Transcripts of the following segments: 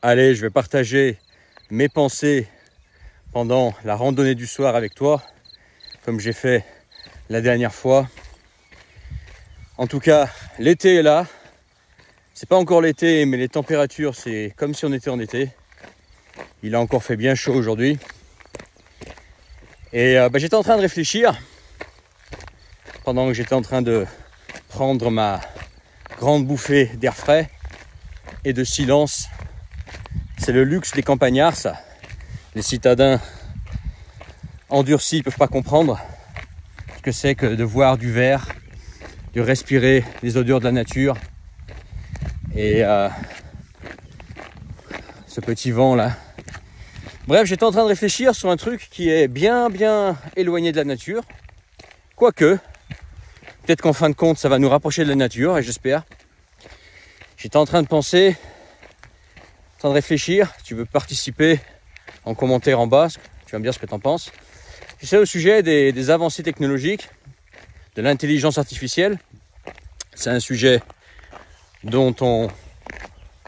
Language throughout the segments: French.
Allez, je vais partager mes pensées pendant la randonnée du soir avec toi, comme j'ai fait la dernière fois. En tout cas, l'été est là. C'est pas encore l'été, mais les températures, c'est comme si on était en été. Il a encore fait bien chaud aujourd'hui. Et j'étais en train de réfléchir pendant que j'étais en train de prendre ma grande bouffée d'air frais et de silence. C'est le luxe des campagnards, ça. Les citadins endurcis ne peuvent pas comprendre ce que c'est que de voir du vert, de respirer les odeurs de la nature. Et ce petit vent là. Bref, j'étais en train de réfléchir sur un truc qui est bien éloigné de la nature. Quoique, peut-être qu'en fin de compte, ça va nous rapprocher de la nature, et j'espère. J'étais en train de penser, en train de réfléchir. Tu veux participer en commentaire en bas, tu vas me dire ce que tu en penses. Tu sais, au sujet des avancées technologiques, de l'intelligence artificielle, c'est un sujet dont on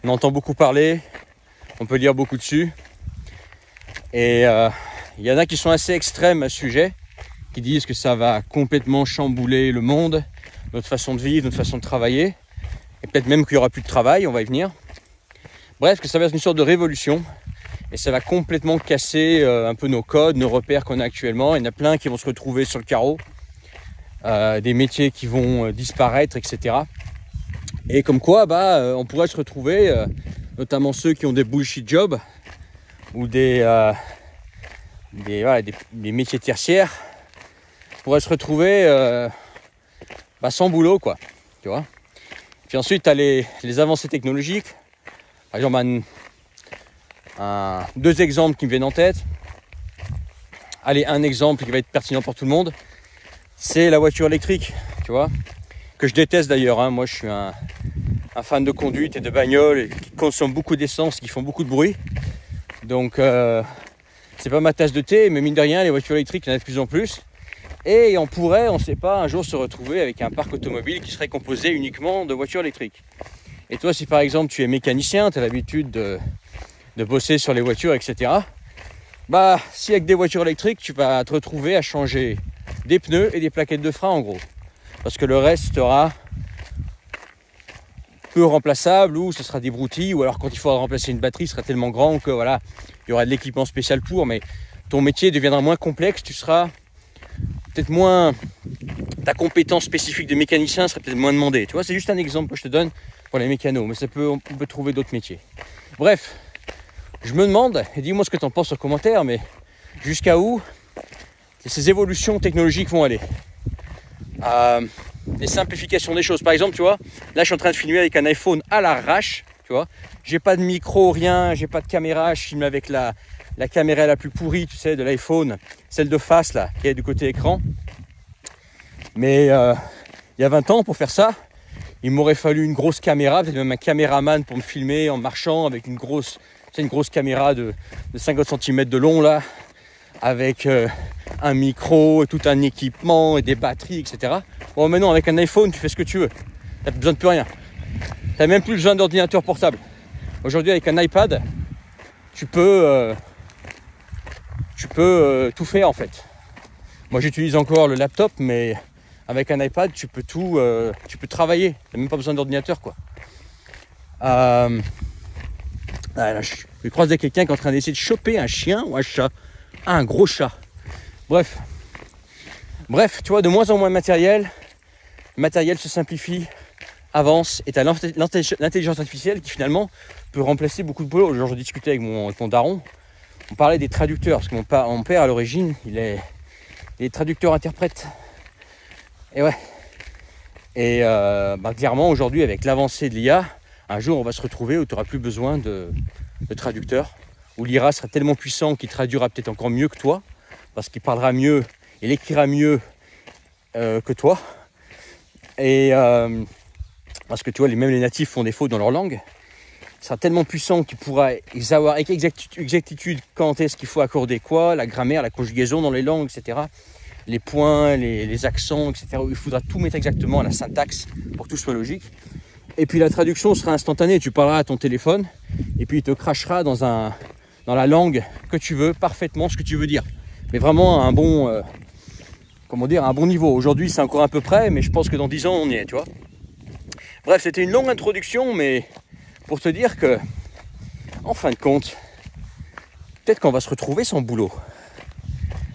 entend beaucoup parler, on peut lire beaucoup dessus. Et il y en a qui sont assez extrêmes à ce sujet, qui disent que ça va complètement chambouler le monde, notre façon de vivre, notre façon de travailler, et peut-être même qu'il n'y aura plus de travail, on va y venir. Bref, que ça va être une sorte de révolution, et ça va complètement casser un peu nos codes, nos repères qu'on a actuellement. Il y en a plein qui vont se retrouver sur le carreau, des métiers qui vont disparaître, etc. Et comme quoi, on pourrait se retrouver, notamment ceux qui ont des bullshit jobs ou des métiers tertiaires, pourraient se retrouver sans boulot, quoi. Tu vois. Puis ensuite, tu as les avancées technologiques. Par exemple, deux exemples qui me viennent en tête. Allez, un exemple qui va être pertinent pour tout le monde, c'est la voiture électrique, tu vois. Que je déteste d'ailleurs, hein. Moi je suis un fan de conduite et de bagnole qui consomment beaucoup d'essence, qui font beaucoup de bruit. Donc c'est pas ma tasse de thé, mais mine de rien, les voitures électriques, il y en a de plus en plus. Et on pourrait, on ne sait pas, un jour se retrouver avec un parc automobile qui serait composé uniquement de voitures électriques. Et toi, si par exemple tu es mécanicien, tu as l'habitude de bosser sur les voitures, etc. Si avec des voitures électriques, tu vas te retrouver à changer des pneus et des plaquettes de frein en gros. Parce que le reste sera peu remplaçable, ou ce sera des broutilles, ou alors quand il faudra remplacer une batterie, ce sera tellement grand que voilà, il y aura de l'équipement spécial pour, mais ton métier deviendra moins complexe, tu seras peut-être moins, ta compétence spécifique de mécanicien sera peut-être moins demandée. Tu vois, c'est juste un exemple que je te donne pour les mécanos, mais on peut trouver d'autres métiers. Bref, je me demande, et dis-moi ce que tu en penses en commentaire, mais jusqu'à où ces évolutions technologiques vont aller. Les simplifications des choses. Par exemple, tu vois, là je suis en train de filmer avec un iPhone à l'arrache, tu vois. J'ai pas de micro, rien, j'ai pas de caméra, je filme avec la caméra la plus pourrie, tu sais, de l'iPhone, celle de face là, qui est du côté écran. Mais il y a 20 ans, pour faire ça, il m'aurait fallu une grosse caméra, peut-être même un caméraman pour me filmer en marchant avec une grosse caméra de 50 cm de long là, avec un micro, et tout un équipement et des batteries, etc. Bon, maintenant avec un iPhone, tu fais ce que tu veux. Tu n'as besoin de plus rien. Tu n'as même plus besoin d'ordinateur portable. Aujourd'hui, avec un iPad, tu peux tout faire en fait. Moi, j'utilise encore le laptop, mais avec un iPad, tu peux tout, tu peux travailler. Tu n'as même pas besoin d'ordinateur, quoi. Là, je croisais quelqu'un qui est en train d'essayer de choper un chien ou un chat. Un gros chat. Bref, tu vois, de moins en moins de matériel. Le matériel se simplifie, avance, et tu as l'intelligence artificielle qui finalement peut remplacer beaucoup de boulot. Genre, je discutais avec mon daron, on parlait des traducteurs, parce que mon père à l'origine, il est traducteur-interprète. Et ouais. Et clairement, aujourd'hui, avec l'avancée de l'IA, un jour, on va se retrouver où tu n'auras plus besoin de traducteur, où l'IA sera tellement puissant qu'il traduira peut-être encore mieux que toi, parce qu'il parlera mieux, il écrira mieux que toi. Et parce que tu vois, même les natifs font des fautes dans leur langue. Il sera tellement puissant qu'il pourra savoir avec exactitude quand est-ce qu'il faut accorder quoi, la grammaire, la conjugaison dans les langues, etc. Les points, les accents, etc. Il faudra tout mettre exactement à la syntaxe pour que tout soit logique. Et puis la traduction sera instantanée, tu parleras à ton téléphone et puis il te crachera dans la langue que tu veux, parfaitement ce que tu veux dire. Mais vraiment à un bon, comment dire, à un bon niveau. Aujourd'hui c'est encore un peu près, mais je pense que dans 10 ans on y est, tu vois. Bref, c'était une longue introduction, mais pour te dire que, en fin de compte, peut-être qu'on va se retrouver sans boulot.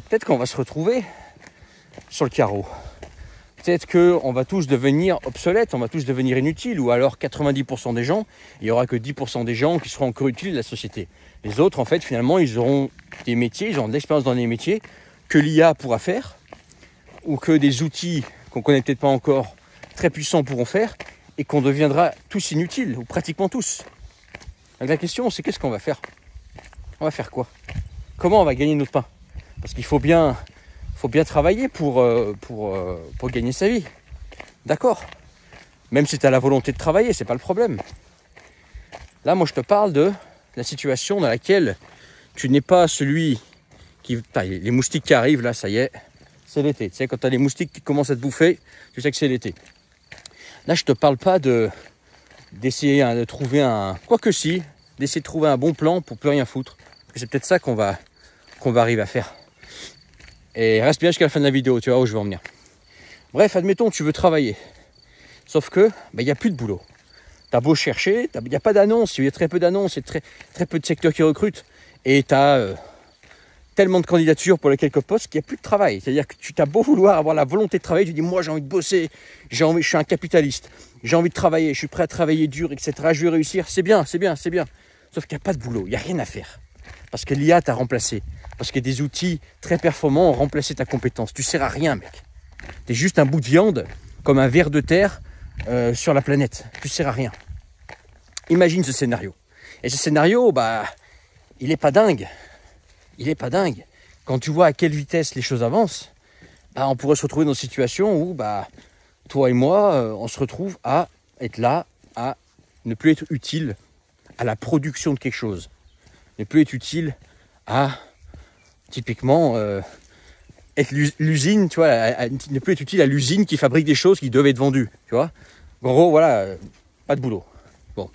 Peut-être qu'on va se retrouver sur le carreau. Peut-être qu'on va tous devenir obsolètes, on va tous devenir inutiles, ou alors 90% des gens, il n'y aura que 10% des gens qui seront encore utiles à la société. Les autres, en fait, finalement, ils auront des métiers, ils auront de l'expérience dans les métiers que l'IA pourra faire, ou que des outils qu'on ne connaît peut-être pas encore, très puissants pourront faire, et qu'on deviendra tous inutiles, ou pratiquement tous. Donc la question, c'est qu'est-ce qu'on va faire? On va faire quoi? Comment on va gagner notre pain? Parce qu'il faut bien travailler pour gagner sa vie. D'accord. Même si tu as la volonté de travailler, c'est pas le problème. Là, moi, je te parle de la situation dans laquelle tu n'es pas celui qui... Les moustiques qui arrivent, là, ça y est, c'est l'été. Tu sais, quand tu as les moustiques qui commencent à te bouffer, tu sais que c'est l'été. Là, je te parle pas d'essayer de trouver d'essayer de trouver un bon plan pour plus rien foutre. Parce que c'est peut-être ça qu'on va arriver à faire. Et reste bien jusqu'à la fin de la vidéo, tu vois où je veux en venir. Bref, admettons, tu veux travailler. Sauf que, il n'y a plus de boulot. Tu as beau chercher, il n'y a pas d'annonces, il y a très peu d'annonces, il y a très peu de secteurs qui recrutent. Et tu as tellement de candidatures pour les quelques postes qu'il n'y a plus de travail. C'est-à-dire que tu t'as beau vouloir avoir la volonté de travailler, tu dis, moi j'ai envie de bosser, je suis un capitaliste, j'ai envie de travailler, je suis prêt à travailler dur, etc. Je vais réussir, c'est bien. Sauf qu'il n'y a pas de boulot, il n'y a rien à faire. Parce que l'IA t'a remplacé. Parce que des outils très performants ont remplacé ta compétence. Tu ne sers à rien, mec. Tu es juste un bout de viande, comme un ver de terre sur la planète. Tu ne sers à rien. Imagine ce scénario. Et ce scénario, il n'est pas dingue. Il n'est pas dingue. Quand tu vois à quelle vitesse les choses avancent, on pourrait se retrouver dans une situation où, toi et moi, on se retrouve à être là, à ne plus être utile à la production de quelque chose. Ne plus être utile à, typiquement, être l'usine, tu vois, ne plus être utile à l'usine qui fabrique des choses qui devaient être vendues, tu vois. En gros, voilà, pas de boulot. Bon.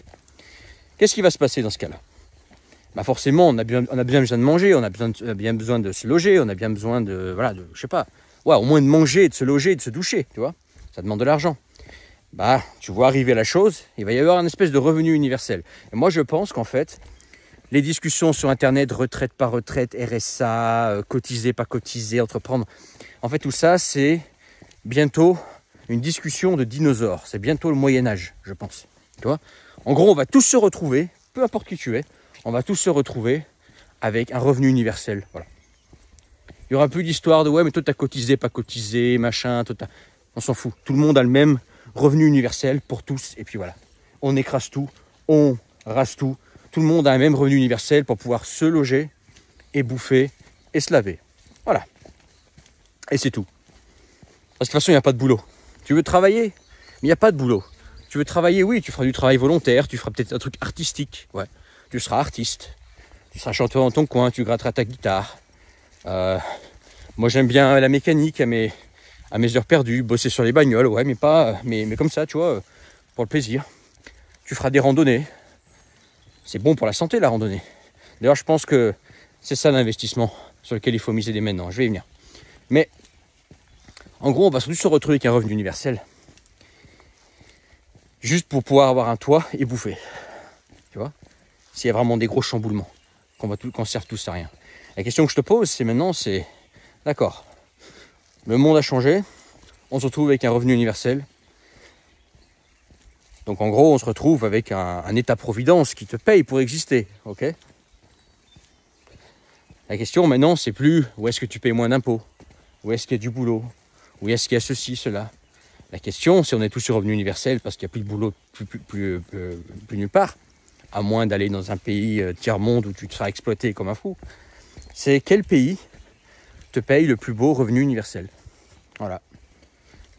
Qu'est-ce qui va se passer dans ce cas-là? Forcément, on a bien besoin de manger, on a bien besoin de se loger, on a bien besoin je sais pas, au moins de manger, de se loger, de se doucher, tu vois. Ça demande de l'argent. Tu vois arriver la chose, il va y avoir une espèce de revenu universel. Et moi, je pense qu'en fait, les discussions sur Internet, retraite par retraite, RSA, cotiser, pas cotiser, entreprendre, en fait, tout ça, c'est bientôt une discussion de dinosaures. C'est bientôt le Moyen-Âge, je pense. Tu vois ? En gros, on va tous se retrouver, peu importe qui tu es, on va tous se retrouver avec un revenu universel. Voilà. Il n'y aura plus d'histoire de « ouais, mais toi, t'as cotisé, pas cotisé, machin, on s'en fout. Tout le monde a le même revenu universel pour tous, et puis voilà. On écrase tout, on rase tout. Tout le monde a un même revenu universel pour pouvoir se loger et bouffer et se laver. Voilà. Et c'est tout. Parce que de toute façon, il n'y a pas de boulot. Tu veux travailler, mais il n'y a pas de boulot. Tu veux travailler, oui, tu feras du travail volontaire, tu feras peut-être un truc artistique. Ouais. Tu seras artiste. Tu seras chanteur dans ton coin, tu gratteras ta guitare. Moi, j'aime bien la mécanique à mes heures perdues, bosser sur les bagnoles, ouais, mais comme ça, tu vois, pour le plaisir. Tu feras des randonnées. C'est bon pour la santé, la randonnée. D'ailleurs, je pense que c'est ça l'investissement sur lequel il faut miser dès maintenant. Je vais y venir. Mais, en gros, on va surtout se retrouver avec un revenu universel. Juste pour pouvoir avoir un toit et bouffer. Tu vois ? S'il y a vraiment des gros chamboulements, qu'on serve tous à rien. La question que je te pose, c'est d'accord, le monde a changé, on se retrouve avec un revenu universel. Donc en gros, on se retrouve avec un état-providence qui te paye pour exister, ok ? La question maintenant, c'est plus où est-ce que tu payes moins d'impôts, où est-ce qu'il y a du boulot, où est-ce qu'il y a ceci, cela. La question, si on est tous sur revenu universel parce qu'il n'y a plus de boulot plus nulle part, à moins d'aller dans un pays tiers-monde où tu te seras exploité comme un fou, c'est quel pays te paye le plus beau revenu universel. Voilà.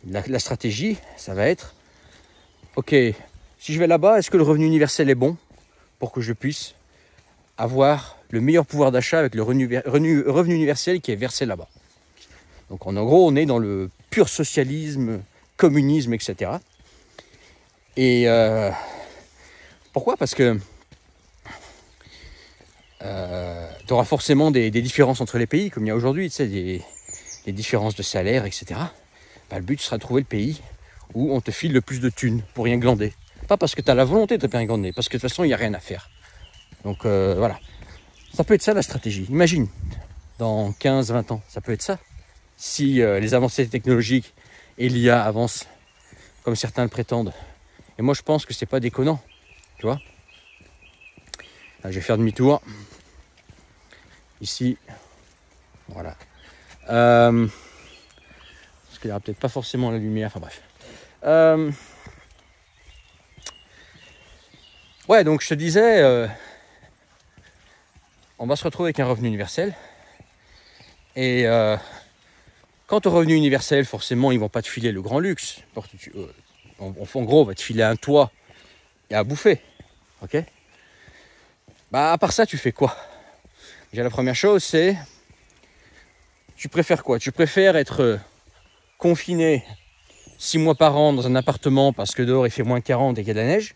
La stratégie, ça va être, ok, si je vais là-bas, est-ce que le revenu universel est bon pour que je puisse avoir le meilleur pouvoir d'achat avec le revenu universel qui est versé là-bas. Donc en gros, on est dans le pur socialisme, communisme, etc. Et pourquoi? Parce que tu auras forcément des différences entre les pays, comme il y a aujourd'hui, tu sais, des différences de salaire, etc. Bah, le but sera de trouver le pays où on te file le plus de thunes pour rien glander. Pas parce que tu as la volonté de bien glander, parce que de toute façon, il n'y a rien à faire. Donc voilà. Ça peut être ça la stratégie. Imagine, dans 15-20 ans, ça peut être ça. Si les avancées technologiques et l'IA avancent comme certains le prétendent. Et moi, je pense que c'est pas déconnant. Tu vois? Là, je vais faire demi-tour. Ici. Voilà. Parce qu'il n'y aura peut-être pas forcément la lumière. Enfin bref. Ouais, donc je te disais, on va se retrouver avec un revenu universel. Et quant au revenu universel, forcément, ils ne vont pas te filer le grand luxe. En gros, on va te filer un toit et à bouffer. Ok? Bah, à part ça, tu fais quoi? Déjà, la première chose, c'est... Tu préfères quoi? Tu préfères être confiné 6 mois par an dans un appartement parce que dehors il fait moins 40 et qu'il y a de la neige?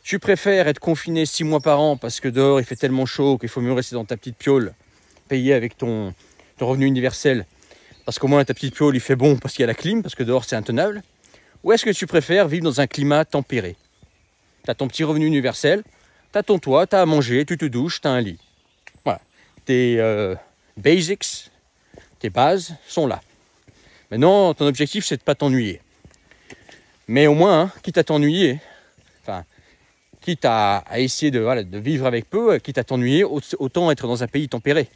Tu préfères être confiné 6 mois par an parce que dehors il fait tellement chaud qu'il faut mieux rester dans ta petite piole, payée avec ton revenu universel, parce qu'au moins ta petite piole il fait bon parce qu'il y a la clim, parce que dehors c'est intenable? Ou est-ce que tu préfères vivre dans un climat tempéré? Tu as ton petit revenu universel, tu as ton toit, tu as à manger, tu te douches, tu as un lit. Voilà. Tes basics, tes bases sont là. Maintenant, ton objectif, c'est de ne pas t'ennuyer. Mais au moins, hein, quitte à t'ennuyer, enfin, quitte à essayer de vivre avec peu, quitte à t'ennuyer, autant être dans un pays tempéré.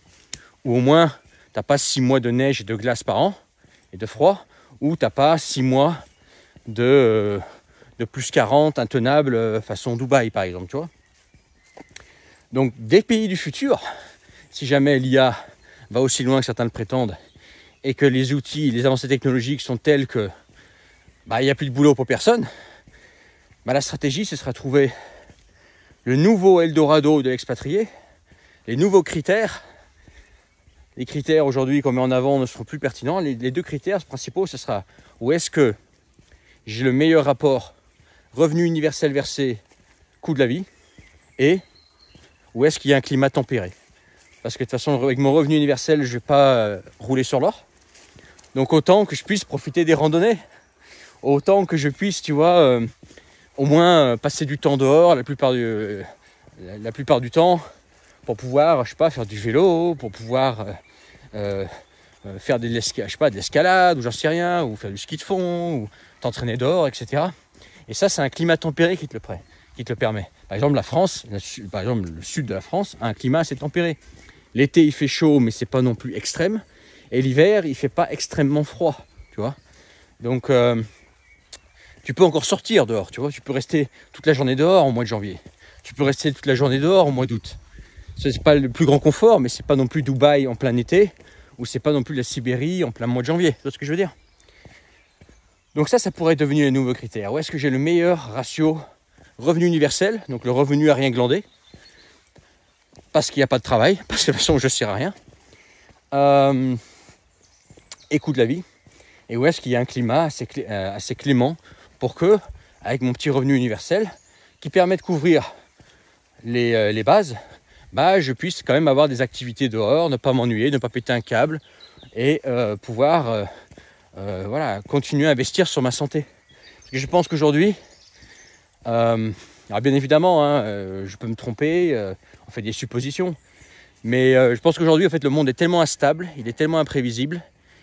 Où au moins, tu n'as pas 6 mois de neige et de glace par an, et de froid, ou tu n'as pas 6 mois de plus 40, intenable, façon Dubaï, par exemple, tu vois. Donc, des pays du futur, si jamais l'IA va aussi loin que certains le prétendent, et que les outils, les avancées technologiques sont telles que il n'y a plus de boulot pour personne, la stratégie, ce sera trouver le nouveau Eldorado de l'expatrié, les nouveaux critères. Les critères aujourd'hui qu'on met en avant ne seront plus pertinents. Les deux critères principaux, ce sera où est-ce que j'ai le meilleur rapport revenu universel versé, coût de la vie, et où est-ce qu'il y a un climat tempéré. Parce que de toute façon, avec mon revenu universel, je ne vais pas rouler sur l'or. Donc autant que je puisse profiter des randonnées, autant que je puisse, tu vois, au moins passer du temps dehors la plupart du temps, pour pouvoir, je sais pas, faire du vélo, pour pouvoir faire de l'escalade, ou j'en sais rien, ou faire du ski de fond, ou t'entraîner dehors, etc. Et ça, c'est un climat tempéré qui te le permet. Par exemple, la France, par exemple le sud de la France, a un climat assez tempéré. L'été, il fait chaud, mais c'est pas non plus extrême. Et l'hiver, il fait pas extrêmement froid, tu vois. Donc, tu peux encore sortir dehors, tu vois. Tu peux rester toute la journée dehors au mois de janvier. Tu peux rester toute la journée dehors au mois d'août. C'est pas le plus grand confort, mais c'est pas non plus Dubaï en plein été, ou c'est pas non plus la Sibérie en plein mois de janvier. Tu vois ce que je veux dire? Donc ça pourrait devenir les nouveaux critères. Où est-ce que j'ai le meilleur ratio revenu universel, donc le revenu à rien glander, parce qu'il n'y a pas de travail, parce que de toute façon je ne sers à rien, et coût de la vie, et où est-ce qu'il y a un climat assez clément pour que, avec mon petit revenu universel, qui permet de couvrir les bases, je puisse quand même avoir des activités dehors, ne pas m'ennuyer, ne pas péter un câble, et pouvoir continuer à investir sur ma santé. Parce que je pense qu'aujourd'hui, alors bien évidemment, je peux me tromper, on fait des suppositions, mais je pense qu'aujourd'hui, en fait, le monde est tellement instable, il est tellement imprévisible,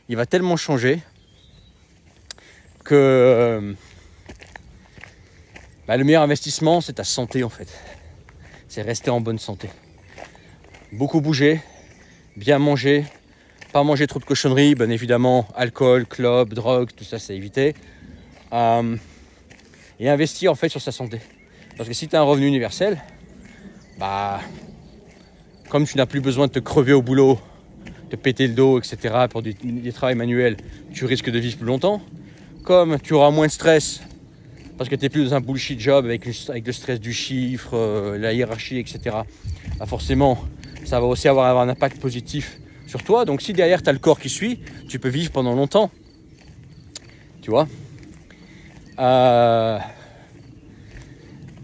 il va tellement changer que le meilleur investissement, c'est ta santé, en fait. C'est rester en bonne santé. Beaucoup bouger, bien manger, pas manger trop de cochonneries, bien évidemment, alcool, clope, drogue, tout ça, c'est éviter. Et investir, en fait, sur sa santé. Parce que si tu as un revenu universel, comme tu n'as plus besoin de te crever au boulot, de péter le dos, etc., pour des travaux manuels, tu risques de vivre plus longtemps. Comme tu auras moins de stress, parce que tu n'es plus dans un bullshit job avec le stress du chiffre, la hiérarchie, etc., forcément, ça va aussi avoir un impact positif sur toi. Donc si derrière, tu as le corps qui suit, tu peux vivre pendant longtemps. Tu vois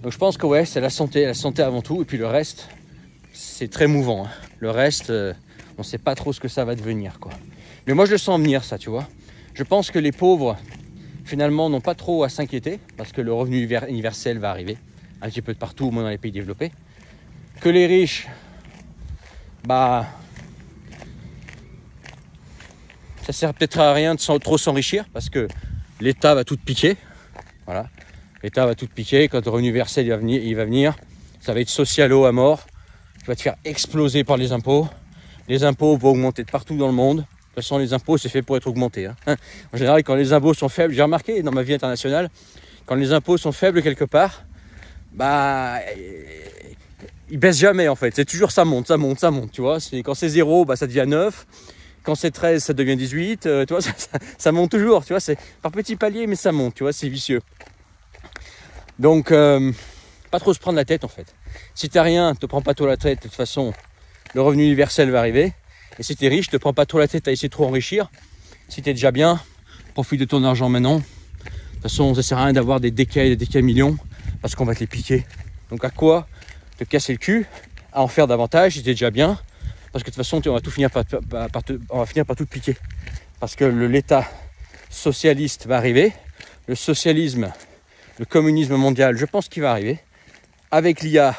Donc je pense que ouais, c'est la santé avant tout. Et puis le reste, c'est très mouvant. Hein. Le reste, on ne sait pas trop ce que ça va devenir, quoi. Mais moi, je le sens venir, ça, tu vois. Je pense que les pauvres, finalement, n'ont pas trop à s'inquiéter parce que le revenu universel va arriver un petit peu de partout, au moins dans les pays développés. Que les riches, bah, ça sert peut-être à rien de trop s'enrichir parce que l'État va tout piquer. Voilà. L'État va tout piquer. Quand le revenu universel il va venir, ça va être socialo à mort. Tu vas te faire exploser par les impôts. Les impôts vont augmenter de partout dans le monde. De toute façon, les impôts, c'est fait pour être augmentés. Hein. En général, quand les impôts sont faibles, j'ai remarqué dans ma vie internationale, quand les impôts sont faibles quelque part, bah, ils baissent jamais en fait. C'est toujours ça monte, tu vois. Quand c'est 0, bah, ça devient 9. Quand c'est 13, ça devient 18. Tu vois, ça monte toujours, tu vois. C'est par petits paliers, mais ça monte, tu vois, c'est vicieux. Donc, pas trop se prendre la tête en fait. Si t'as rien, te prends pas trop la tête. De toute façon, le revenu universel va arriver. Et si t'es riche, te prends pas trop la tête à essayer de trop enrichir. Si t'es déjà bien, profite de ton argent maintenant. De toute façon, ça sert à rien d'avoir des DK millions parce qu'on va te les piquer. Donc à quoi te casser le cul à en faire davantage si t'es déjà bien? Parce que de toute façon, on va finir par tout te piquer. Parce que l'État socialiste va arriver. Le socialisme, le communisme mondial, je pense qu'il va arriver. Avec l'IA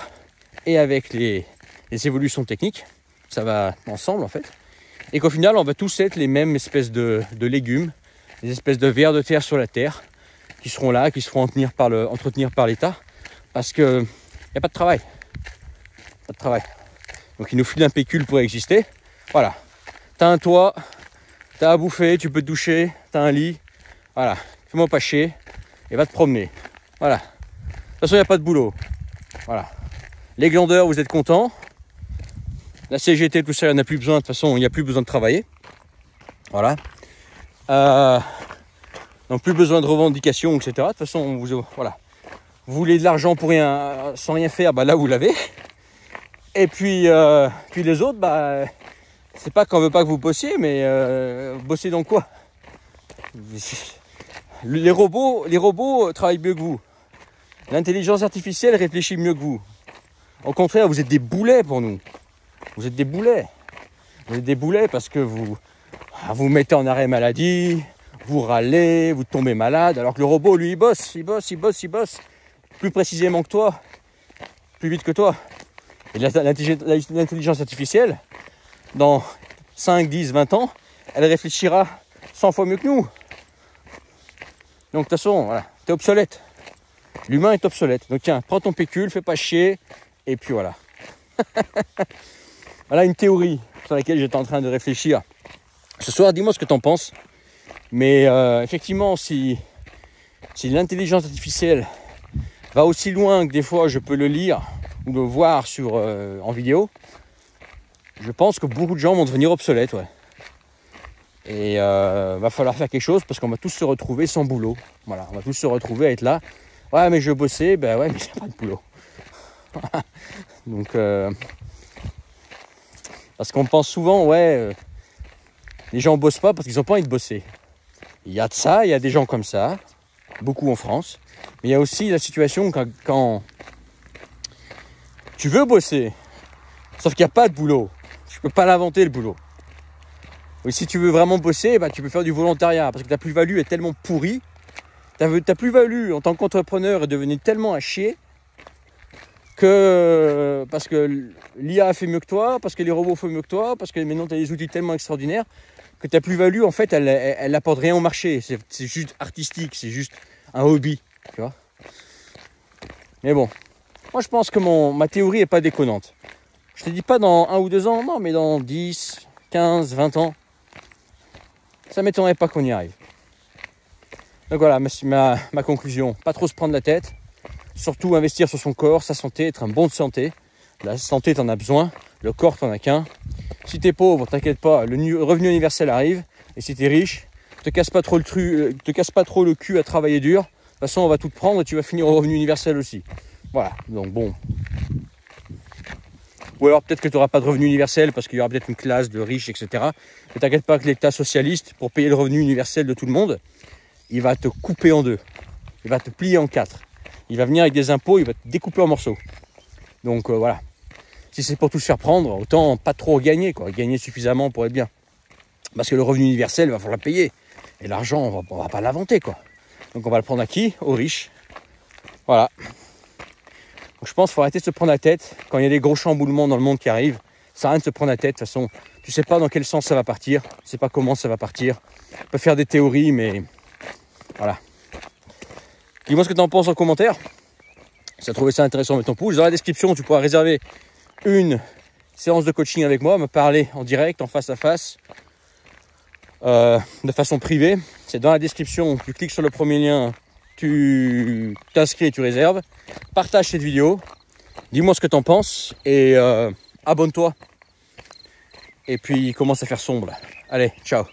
et avec les évolutions techniques. Ça va ensemble en fait. Et qu'au final, on va tous être les mêmes espèces de légumes, des espèces de vers de terre sur la terre, qui seront là, qui seront entretenir par l'État, parce qu'il n'y a pas de travail. Pas de travail. Donc il nous file un pécule pour exister. Voilà. T'as un toit, t'as à bouffer, tu peux te doucher, t'as un lit. Voilà. Fais-moi pas chier et va te promener. Voilà. De toute façon, il n'y a pas de boulot. Voilà. Les glandeurs, vous êtes contents. La CGT, tout ça, il n'y en a plus besoin. De toute façon, il n'y a plus besoin de travailler. Voilà. Donc, plus besoin de revendications, etc. De toute façon, voilà. Vous voulez de l'argent pour rien, sans rien faire, bah là, vous l'avez. Et puis les autres, bah, c'est pas qu'on veut pas que vous bossiez, mais bossez dans quoi? Les robots travaillent mieux que vous. L'intelligence artificielle réfléchit mieux que vous. Au contraire, vous êtes des boulets pour nous. Vous êtes des boulets. Vous êtes des boulets parce que vous mettez en arrêt maladie, vous râlez, vous tombez malade, alors que le robot, lui, il bosse. Plus précisément que toi, plus vite que toi. Et l'intelligence artificielle, dans 5, 10, 20 ans, elle réfléchira 100 fois mieux que nous. Donc de toute façon, voilà, t'es obsolète. L'humain est obsolète. Donc tiens, prends ton pécule, fais pas chier, et puis voilà. Voilà une théorie sur laquelle j'étais en train de réfléchir. Ce soir, dis-moi ce que t'en penses. Mais effectivement, si l'intelligence artificielle va aussi loin que des fois je peux le lire ou le voir en vidéo, je pense que beaucoup de gens vont devenir obsolètes, ouais. Et va falloir faire quelque chose parce qu'on va tous se retrouver sans boulot. Voilà, on va tous se retrouver à être là. Ouais, mais je bossais, ben ouais, mais c'est pas de boulot. Donc, parce qu'on pense souvent, ouais, les gens bossent pas parce qu'ils n'ont pas envie de bosser. Il y a de ça, il y a des gens comme ça, beaucoup en France. Mais il y a aussi la situation quand tu veux bosser, sauf qu'il n'y a pas de boulot. Tu peux pas l'inventer le boulot. Et si tu veux vraiment bosser, bah, tu peux faire du volontariat parce que ta plus-value est tellement pourrie. Ta plus-value en tant qu'entrepreneur est devenue tellement à chier que parce que l'IA fait mieux que toi, parce que les robots font mieux que toi, parce que maintenant tu as des outils tellement extraordinaires que ta plus-value en fait elle n'apporte rien au marché. C'est juste artistique, c'est juste un hobby, tu vois. Mais bon, moi je pense que ma théorie est pas déconnante. Je te dis pas dans 1 ou 2 ans, non, mais dans 10, 15, 20 ans, ça m'étonnerait pas qu'on y arrive. Donc voilà, ma conclusion, pas trop se prendre la tête, surtout investir sur son corps, sa santé, être un bon de santé. La santé, t'en as besoin, le corps, t'en as qu'un. Si t'es pauvre, t'inquiète pas, le revenu universel arrive. Et si t'es riche, te casse pas trop le cul à travailler dur. De toute façon, on va tout te prendre et tu vas finir au revenu universel aussi. Voilà, donc bon. Ou alors peut-être que tu n'auras pas de revenu universel parce qu'il y aura peut-être une classe de riches, etc. Mais t'inquiète pas que l'État socialiste, pour payer le revenu universel de tout le monde, il va te couper en deux. Il va te plier en 4. il va venir avec des impôts, il va te découper en morceaux. Donc voilà. Si c'est pour tout se faire prendre, autant pas trop gagner, quoi. Gagner suffisamment pour être bien. Parce que le revenu universel, il va falloir le payer. Et l'argent, on va pas l'inventer, quoi. Donc on va le prendre à qui? Aux riches. Voilà. Donc je pense qu'il faut arrêter de se prendre la tête. Quand il y a des gros chamboulements dans le monde qui arrivent, ça sert à rien de se prendre la tête. De toute façon, tu sais pas dans quel sens ça va partir. Tu sais pas comment ça va partir. Tu peux faire des théories, mais voilà. Dis-moi ce que tu en penses en commentaire. Si tu as trouvé ça intéressant, mets ton pouce. Dans la description, tu pourras réserver une séance de coaching avec moi, me parler en direct, en face à face, de façon privée. C'est dans la description, tu cliques sur le premier lien, tu t'inscris et tu réserves. Partage cette vidéo, dis-moi ce que tu en penses et abonne-toi. Et puis il commence à faire sombre. Allez, ciao.